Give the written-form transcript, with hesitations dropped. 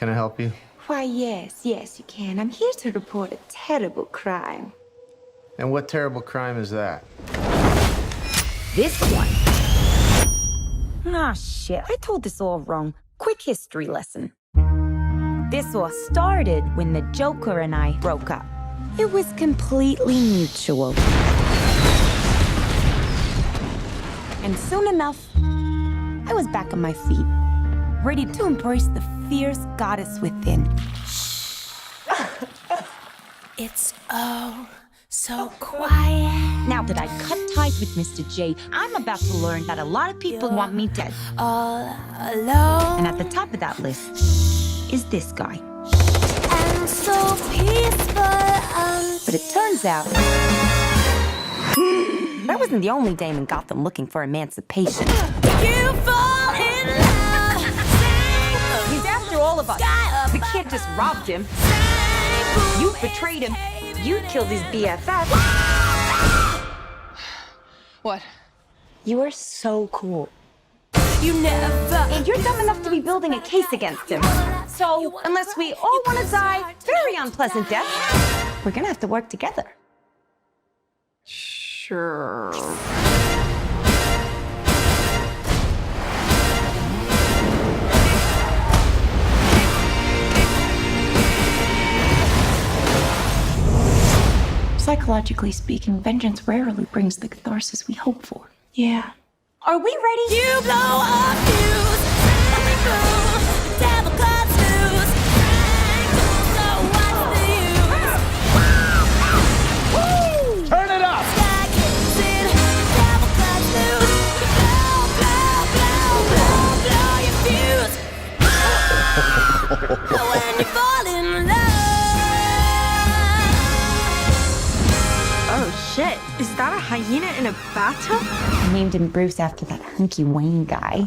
Can I help you? Why, yes, you can. I'm here to report a terrible crime. And what terrible crime is that? This one. Ah, shit. I told this all wrong. Quick history lesson. This all started when the Joker and I broke up. It was completely mutual. And soon enough, I was back on my feet, ready to embrace the fierce goddess within. It's so quiet. Now that I cut ties with Mr. J, I'm about to learn that a lot of people want me dead. All alone. And at the top of that list is this guy. And so peaceful. But it turns out I wasn't the only dame in Gotham looking for emancipation. You fall in love. He's after all of us. We can't just robbed him. You betrayed him. You killed his BFF. What? You are so cool. You never. And you're dumb enough to be building a case against him. So, unless we all want to die very unpleasant death, we're gonna have to work together. Sure. Psychologically speaking, vengeance rarely brings the catharsis we hope for. Yeah. Are we ready? You blow a fuse. Devil cuts loose. So what's the use? Turn it up! Sky kicks in. Devil cuts loose. Blow your fuse. When you fall in love. Oh shit, is that a hyena in a bathtub? I named him Bruce after that hunky Wayne guy.